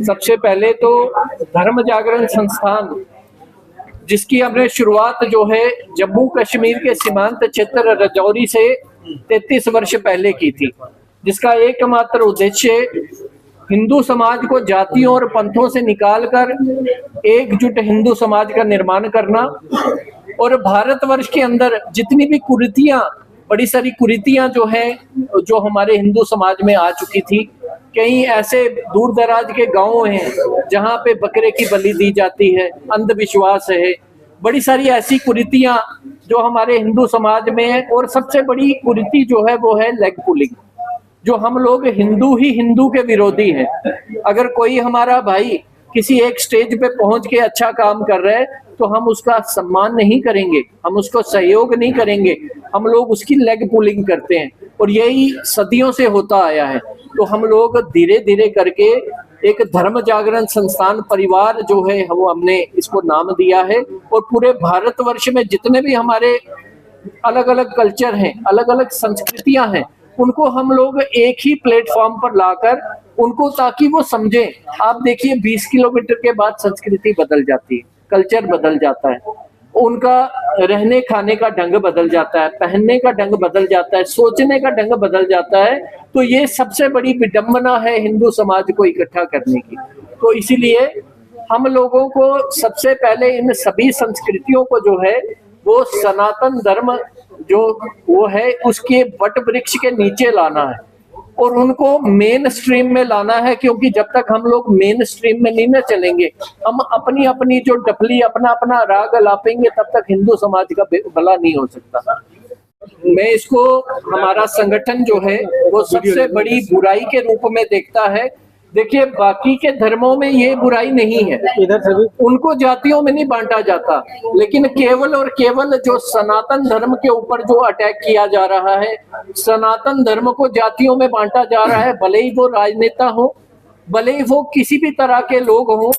सबसे पहले तो धर्म जागरण संस्थान, जिसकी हमने शुरुआत जो है जम्मू कश्मीर के सीमांत क्षेत्र राजौरी से 33 वर्ष पहले की थी, जिसका एकमात्र उद्देश्य हिंदू समाज को जातियों और पंथों से निकालकर एकजुट हिंदू समाज का निर्माण करना और भारतवर्ष के अंदर जितनी भी कुरीतियां, बड़ी सारी कुरीतियां जो हैं, जो हमारे हिंदू समाज में आ चुकी थी, कई ऐसे दूर दराज के गांव हैं जहां पे बकरे की बलि दी जाती है, अंधविश्वास है, बड़ी सारी ऐसी कुरीतियां जो हमारे हिंदू समाज में है। और सबसे बड़ी कुरीति जो है वो है लेग पुलिंग, जो हम लोग हिंदू ही हिंदू के विरोधी हैं। अगर कोई हमारा भाई किसी एक स्टेज पे पहुंच के अच्छा काम कर रहा है तो हम उसका सम्मान नहीं करेंगे, हम उसको सहयोग नहीं करेंगे, हम लोग उसकी लेग पुलिंग करते हैं और यही सदियों से होता आया है। तो हम लोग धीरे धीरे करके एक धर्म जागरण संस्थान परिवार जो है वो हमने इसको नाम दिया है और पूरे भारतवर्ष में जितने भी हमारे अलग अलग कल्चर हैं, अलग अलग संस्कृतियां हैं, उनको हम लोग एक ही प्लेटफॉर्म पर लाकर उनको, ताकि वो समझें। आप देखिए 20 किलोमीटर के बाद संस्कृति बदल जाती है, कल्चर बदल जाता है, उनका रहने खाने का ढंग बदल जाता है, पहनने का ढंग बदल जाता है, सोचने का ढंग बदल जाता है। तो ये सबसे बड़ी विडंबना है हिंदू समाज को इकट्ठा करने की। तो इसीलिए हम लोगों को सबसे पहले इन सभी संस्कृतियों को जो है वो सनातन धर्म जो वो है उसके वट वृक्ष के नीचे लाना है और उनको मेन स्ट्रीम में लाना है, क्योंकि जब तक हम लोग मेन स्ट्रीम में नहीं न चलेंगे, हम अपनी अपनी जो डफली अपना अपना राग लापेंगे, तब तक हिंदू समाज का भला नहीं हो सकता। मैं इसको, हमारा संगठन जो है वो सबसे बड़ी बुराई के रूप में देखता है। देखिए बाकी के धर्मों में ये बुराई नहीं है, उनको जातियों में नहीं बांटा जाता, लेकिन केवल और केवल जो सनातन धर्म के ऊपर जो अटैक किया जा रहा है, सनातन धर्म को जातियों में बांटा जा रहा है, भले ही वो राजनेता हो, भले ही वो किसी भी तरह के लोग हों,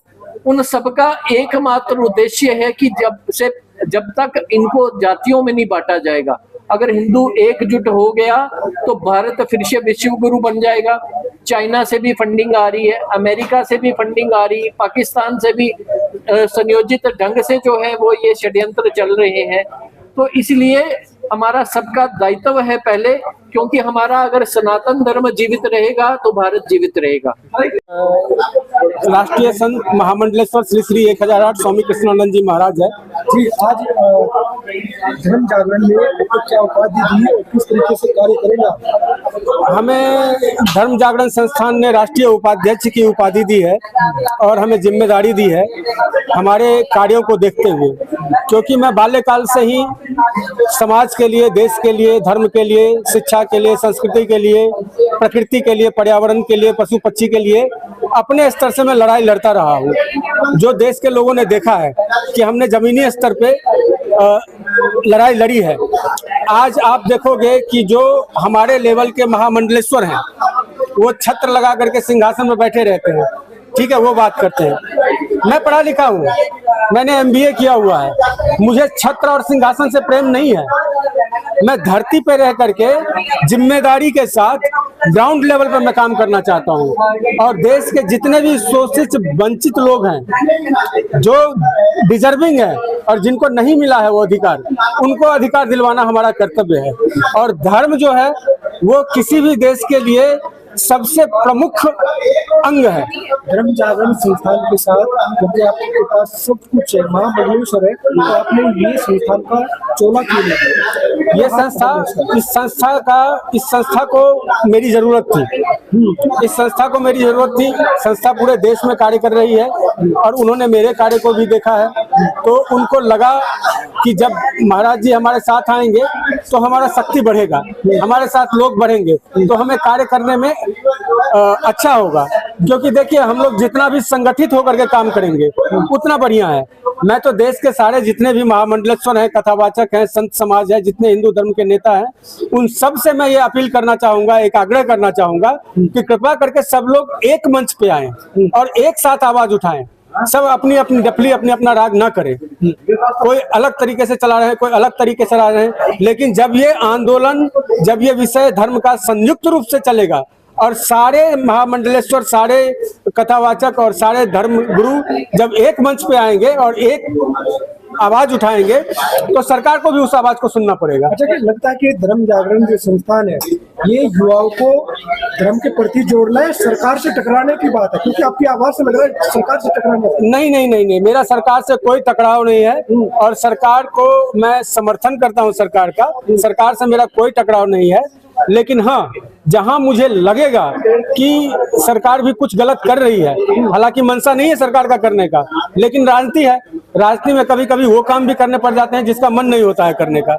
उन सबका एकमात्र उद्देश्य है कि जब तक इनको जातियों में नहीं बांटा जाएगा, अगर हिंदू एकजुट हो गया तो भारत फिर से विश्व गुरु बन जाएगा। चाइना से भी फंडिंग आ रही है, अमेरिका से भी फंडिंग आ रही है, पाकिस्तान से भी संयोजित ढंग से जो है वो ये षड्यंत्र चल रहे हैं। तो इसलिए हमारा सबका दायित्व है पहले, क्योंकि हमारा अगर सनातन धर्म जीवित रहेगा तो भारत जीवित रहेगा। राष्ट्रीय संत महामंडलेश्वर श्री श्री 1008 स्वामी कृष्णानंद जी महाराज है जी। आज धर्म जागरण में आपको क्या उपाधि दी और किस तरीके से कार्य करेगा? हमें धर्म जागरण संस्थान ने राष्ट्रीय उपाध्यक्ष की उपाधि दी है और हमें जिम्मेदारी दी है हमारे कार्यों को देखते हुए, क्योंकि मैं बाल्यकाल से ही समाज के लिए, देश के लिए, धर्म के लिए, शिक्षा के लिए, संस्कृति के लिए, प्रकृति के लिए, पर्यावरण के लिए, पशु पक्षी के लिए अपने स्तर से मैं लड़ाई लड़ता रहा हूँ। जो देश के लोगों ने देखा है कि हमने जमीनी स्तर पे लड़ाई लड़ी है। आज आप देखोगे कि जो हमारे लेवल के महामंडलेश्वर हैं वो छत्र लगा करके सिंहासन में बैठे रहते हैं, ठीक है, वो बात करते हैं। मैं पढ़ा लिखा हूँ, मैंने MBA किया हुआ है, मुझे छत्र और सिंहासन से प्रेम नहीं है। मैं धरती पे रह करके जिम्मेदारी के साथ ग्राउंड लेवल पर मैं काम करना चाहता हूँ और देश के जितने भी शोषित वंचित लोग हैं, जो डिजर्विंग है और जिनको नहीं मिला है वो अधिकार, उनको अधिकार दिलवाना हमारा कर्तव्य है। और धर्म जो है वो किसी भी देश के लिए सबसे प्रमुख अंग है। धर्म जागरण संस्थान के साथ क्योंकि आपके पास सब कुछ है, महामंडलेश्वर है, तो आपने ये संस्थान का चोला क्यों लिया? ये इस संस्था को मेरी जरूरत थी, इस संस्था को मेरी जरूरत थी। संस्था पूरे देश में कार्य कर रही है और उन्होंने मेरे कार्य को भी देखा है, तो उनको लगा कि जब महाराज जी हमारे साथ आएंगे तो हमारा शक्ति बढ़ेगा, हमारे साथ लोग बढ़ेंगे, तो हमें कार्य करने में अच्छा होगा। क्योंकि देखिए हम लोग जितना भी संगठित होकर के काम करेंगे उतना बढ़िया है। मैं तो देश के सारे जितने भी महामंडलेश्वर हैं, कथावाचक हैं, संत समाज है, जितने हिंदू धर्म के नेता हैं, उन सब से मैं ये अपील करना चाहूंगा, एक आग्रह करना चाहूंगा कि कृपा करके सब लोग एक मंच पे आएं और एक साथ आवाज उठाएं। सब अपनी अपनी डफली अपनी अपना राग ना करें, कोई अलग तरीके से चला रहे हैं, कोई अलग तरीके से चला रहे हैं, लेकिन जब ये आंदोलन, जब ये विषय धर्म का संयुक्त रूप से चलेगा, और सारे महामंडलेश्वर, सारे कथावाचक और सारे धर्म गुरु जब एक मंच पे आएंगे और एक आवाज उठाएंगे तो सरकार को भी उस आवाज को सुनना पड़ेगा। अच्छा, क्या लगता है कि धर्म जागरण जो संस्थान है ये युवाओं को धर्म के प्रति जोड़ना है, सरकार से टकराने की बात है? क्योंकि आपकी आवाज से लग रहा है सरकार से टकराना है। नहीं नहीं नहीं नहीं, मेरा सरकार से कोई टकराव नहीं है और सरकार को मैं समर्थन करता हूं। सरकार से मेरा कोई टकराव नहीं है, लेकिन हाँ, जहां मुझे लगेगा कि सरकार भी कुछ गलत कर रही है, हालांकि मंशा नहीं है सरकार का करने का, लेकिन राजनीति है, राजनीति में कभी कभी वो काम भी करने पड़ जाते हैं जिसका मन नहीं होता है करने का।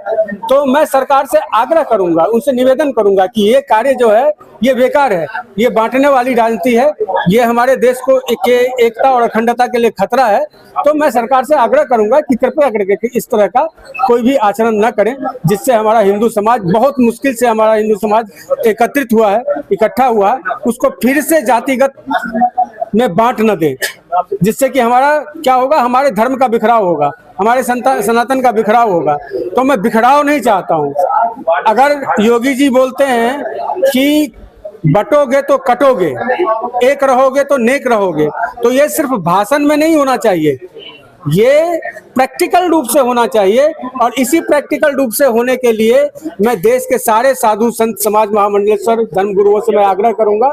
तो मैं सरकार से आग्रह करूंगा, उनसे निवेदन करूंगा कि ये कार्य जो है ये बेकार है, ये बांटने वाली राजनीति है, ये हमारे देश को एकता और अखंडता के लिए खतरा है। तो मैं सरकार से आग्रह करूंगा कि कृपया करके इस तरह का कोई भी आचरण न करें, जिससे हमारा हिंदू समाज, बहुत मुश्किल से हमारा हिंदू समाज एकत्रित हुआ है, इकट्ठा हुआ है, उसको फिर से जातिगत में बांट न दे, जिससे कि हमारा क्या होगा, हमारे धर्म का बिखराव होगा, हमारे सनातन का बिखराव होगा। तो मैं बिखराव नहीं चाहता हूँ। अगर योगी जी बोलते हैं कि बटोगे तो कटोगे, एक रहोगे तो नेक रहोगे, तो ये सिर्फ भाषण में नहीं होना चाहिए, ये प्रैक्टिकल रूप से होना चाहिए। और इसी प्रैक्टिकल रूप से होने के लिए मैं देश के सारे साधु संत समाज महामंडलेश्वर धर्म गुरुओं से मैं आग्रह करूंगा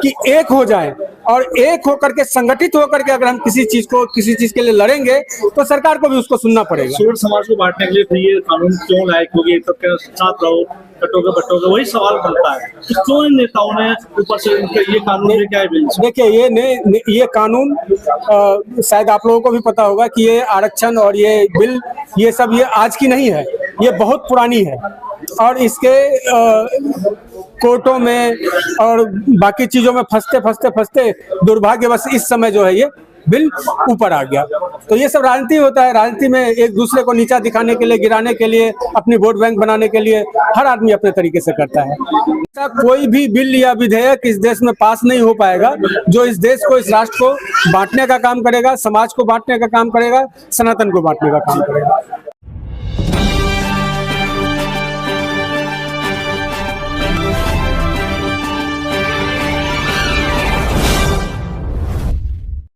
कि एक हो जाएं और एक होकर के, संगठित होकर के अगर हम किसी चीज के लिए लड़ेंगे तो सरकार को भी उसको सुनना पड़ेगा। सूर समाज को बांटने के लिए तो ये कानून क्यों लायक होगी? सबके साथ रहो, कटोगे बटोगे, वही सवाल बनता है। तो क्यों इन नेताओं ने ऊपर से ये कानून लेके आए? देखिए, ये कानून शायद आप लोगों को भी पता होगा कि ये आरक्षण और ये बिल, ये सब ये आज की नहीं है, ये बहुत पुरानी है और इसके कोर्टों में और बाकी चीजों में फंसते दुर्भाग्यवश इस समय जो है ये बिल ऊपर आ गया। तो ये सब राजनीति होता है, राजनीति में एक दूसरे को नीचा दिखाने के लिए, गिराने के लिए, अपनी वोट बैंक बनाने के लिए हर आदमी अपने तरीके से करता है। ऐसा कोई भी बिल या विधेयक इस देश में पास नहीं हो पाएगा जो इस देश को, इस राष्ट्र को बांटने का काम करेगा, समाज को बांटने का काम करेगा, सनातन को बांटने का काम करेगा।